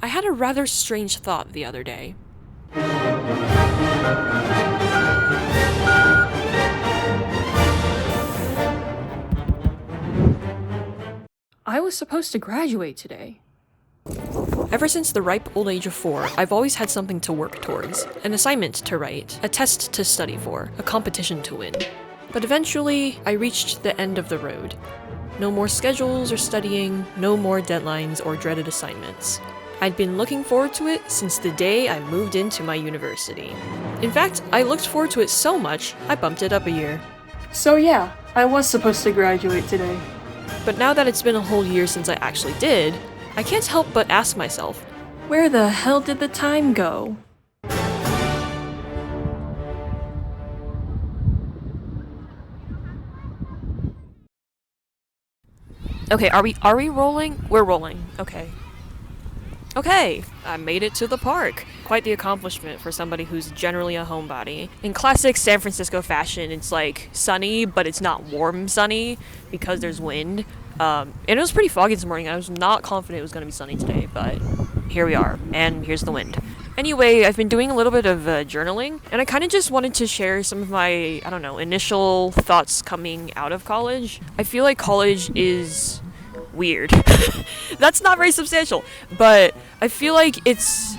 had a rather strange thought the other day. I was supposed to graduate today. Ever since the ripe old age of 4, I've always had something to work towards, an assignment to write, a test to study for, a competition to win. But eventually, I reached the end of the road. No more schedules or studying, no more deadlines or dreaded assignments. I'd been looking forward to it since the day I moved into my university. In fact, I looked forward to it so much, I bumped it up a year. So yeah, I was supposed to graduate today. But now that it's been a whole year since I actually did, I can't help but ask myself, where the hell did the time go? Okay, are we rolling? We're rolling. Okay. Okay, I made it to the park. Quite the accomplishment for somebody who's generally a homebody. In classic San Francisco fashion, it's like sunny, but it's not warm sunny because there's wind. And it was pretty foggy this morning. I was not confident it was going to be sunny today, but here we are, and here's the wind. Anyway, I've been doing a little bit of journaling, and I kind of just wanted to share some of my, initial thoughts coming out of college. I feel like college is weird. That's not very substantial, but I feel like it's,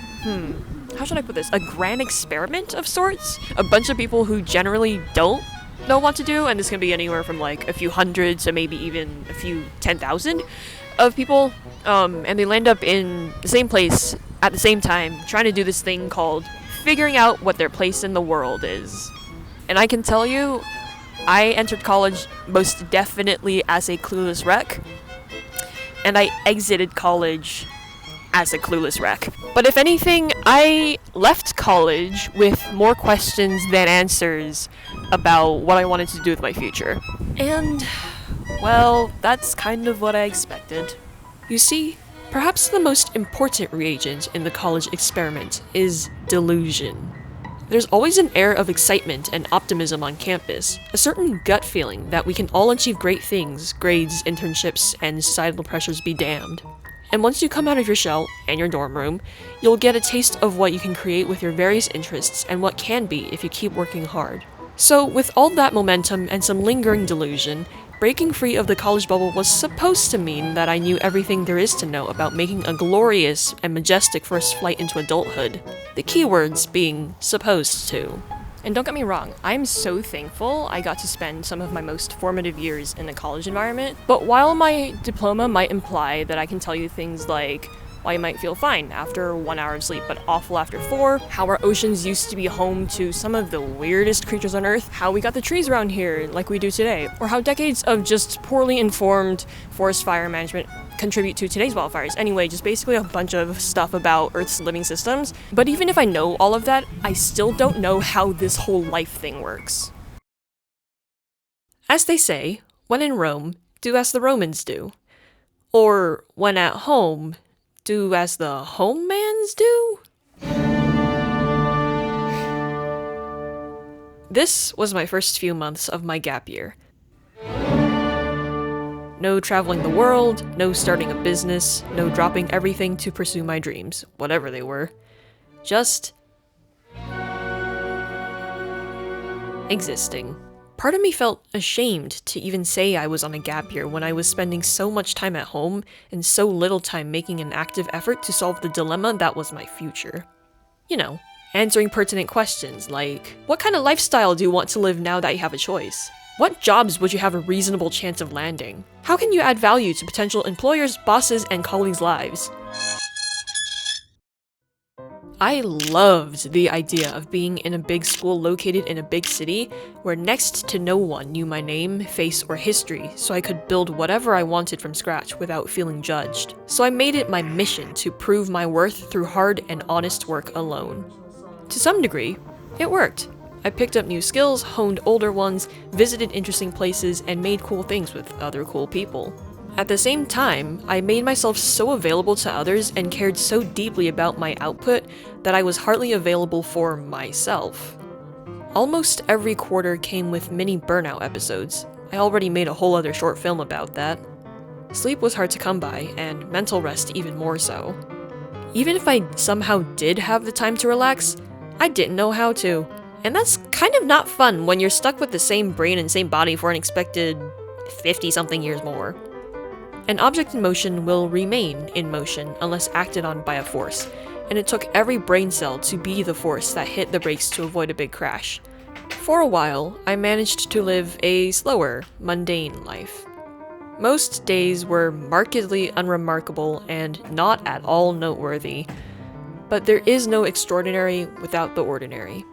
how should I put this? A grand experiment of sorts? A bunch of people who generally don't know what to do, and this can be anywhere from like a few hundred to maybe even a few 10,000 of people, and they land up in the same place at the same time, trying to do this thing called figuring out what their place in the world is. And I can tell you, I entered college most definitely as a clueless wreck, and I exited college as a clueless wreck. But if anything, I left college with more questions than answers about what I wanted to do with my future. And, well, that's kind of what I expected. You see, perhaps the most important reagent in the college experiment is delusion. There's always an air of excitement and optimism on campus, a certain gut feeling that we can all achieve great things, grades, internships, and societal pressures be damned. And once you come out of your shell and your dorm room, you'll get a taste of what you can create with your various interests and what can be if you keep working hard. So, with all that momentum and some lingering delusion, breaking free of the college bubble was supposed to mean that I knew everything there is to know about making a glorious and majestic first flight into adulthood. The keywords being supposed to. And don't get me wrong, I'm so thankful I got to spend some of my most formative years in a college environment, but while my diploma might imply that I can tell you things like why you might feel fine after 1 hour of sleep but awful after 4, how our oceans used to be home to some of the weirdest creatures on Earth, how we got the trees around here like we do today, or how decades of just poorly informed forest fire management contribute to today's wildfires. Anyway, just basically a bunch of stuff about Earth's living systems. But even if I know all of that, I still don't know how this whole life thing works. As they say, when in Rome, do as the Romans do. Or, when at home, do as the homemans do? This was my first few months of my gap year. No traveling the world, no starting a business, no dropping everything to pursue my dreams, whatever they were. Just existing. Part of me felt ashamed to even say I was on a gap year when I was spending so much time at home and so little time making an active effort to solve the dilemma that was my future. You know, answering pertinent questions like, what kind of lifestyle do you want to live now that you have a choice? What jobs would you have a reasonable chance of landing? How can you add value to potential employers, bosses, and colleagues' lives? I loved the idea of being in a big school located in a big city where next to no one knew my name, face, or history, so I could build whatever I wanted from scratch without feeling judged. So I made it my mission to prove my worth through hard and honest work alone. To some degree, it worked. I picked up new skills, honed older ones, visited interesting places, and made cool things with other cool people. At the same time, I made myself so available to others and cared so deeply about my output that I was hardly available for myself. Almost every quarter came with mini burnout episodes. I already made a whole other short film about that. Sleep was hard to come by, and mental rest even more so. Even if I somehow did have the time to relax, I didn't know how to. And that's kind of not fun when you're stuck with the same brain and same body for an expected 50-something years more. An object in motion will remain in motion unless acted on by a force, and it took every brain cell to be the force that hit the brakes to avoid a big crash. For a while, I managed to live a slower, mundane life. Most days were markedly unremarkable and not at all noteworthy, but there is no extraordinary without the ordinary.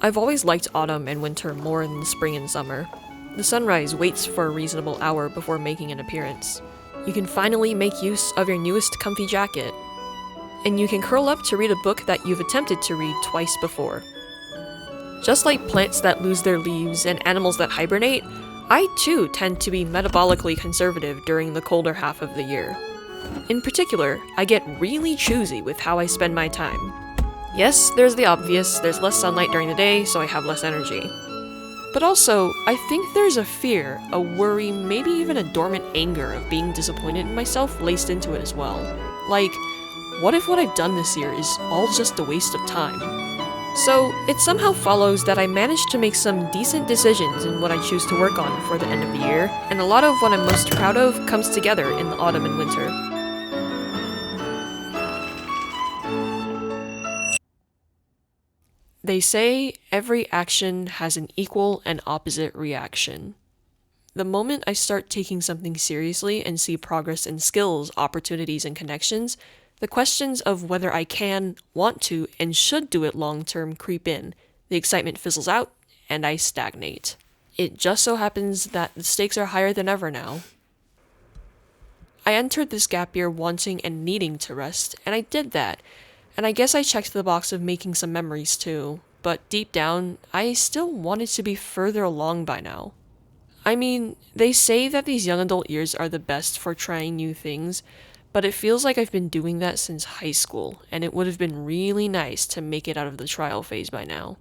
I've always liked autumn and winter more than spring and summer. The sunrise waits for a reasonable hour before making an appearance. You can finally make use of your newest comfy jacket. And you can curl up to read a book that you've attempted to read twice before. Just like plants that lose their leaves and animals that hibernate, I too tend to be metabolically conservative during the colder half of the year. In particular, I get really choosy with how I spend my time. Yes, there's the obvious, there's less sunlight during the day, so I have less energy. But also, I think there's a fear, a worry, maybe even a dormant anger of being disappointed in myself laced into it as well. Like, what if what I've done this year is all just a waste of time? So, it somehow follows that I managed to make some decent decisions in what I choose to work on for the end of the year, and a lot of what I'm most proud of comes together in the autumn and winter. They say every action has an equal and opposite reaction. The moment I start taking something seriously and see progress in skills, opportunities, and connections, the questions of whether I can, want to, and should do it long-term creep in, the excitement fizzles out, and I stagnate. It just so happens that the stakes are higher than ever now. I entered this gap year wanting and needing to rest, and I did that. And I guess I checked the box of making some memories too, but deep down, I still wanted to be further along by now. I mean, they say that these young adult years are the best for trying new things, but it feels like I've been doing that since high school, and it would have been really nice to make it out of the trial phase by now.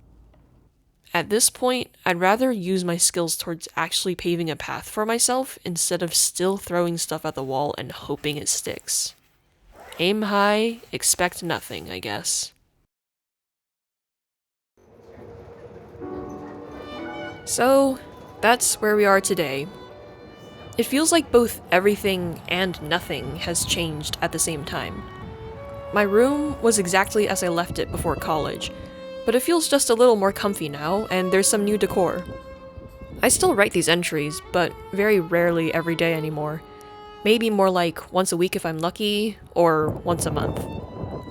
At this point, I'd rather use my skills towards actually paving a path for myself instead of still throwing stuff at the wall and hoping it sticks. Aim high, expect nothing, I guess. So, that's where we are today. It feels like both everything and nothing has changed at the same time. My room was exactly as I left it before college, but it feels just a little more comfy now, and there's some new decor. I still write these entries, but very rarely every day anymore. Maybe more like once a week if I'm lucky, or once a month.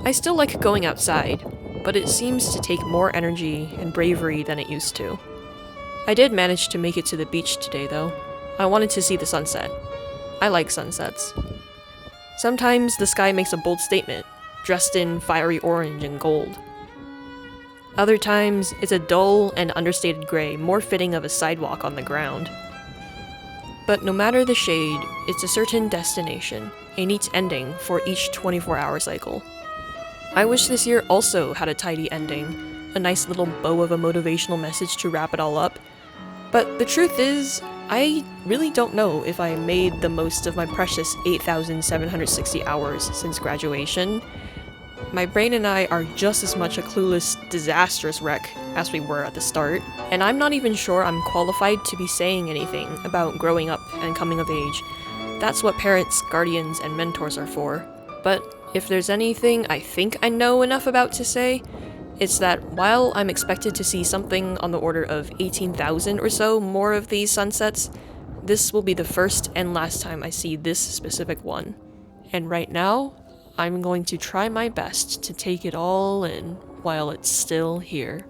I still like going outside, but it seems to take more energy and bravery than it used to. I did manage to make it to the beach today, though. I wanted to see the sunset. I like sunsets. Sometimes the sky makes a bold statement, dressed in fiery orange and gold. Other times, it's a dull and understated gray, more fitting of a sidewalk on the ground. But no matter the shade, it's a certain destination, a neat ending for each 24-hour cycle. I wish this year also had a tidy ending, a nice little bow of a motivational message to wrap it all up. But the truth is, I really don't know if I made the most of my precious 8,760 hours since graduation. My brain and I are just as much a clueless, disastrous wreck as we were at the start, and I'm not even sure I'm qualified to be saying anything about growing up and coming of age. That's what parents, guardians, and mentors are for. But if there's anything I think I know enough about to say, it's that while I'm expected to see something on the order of 18,000 or so more of these sunsets, this will be the first and last time I see this specific one. And right now, I'm going to try my best to take it all in while it's still here.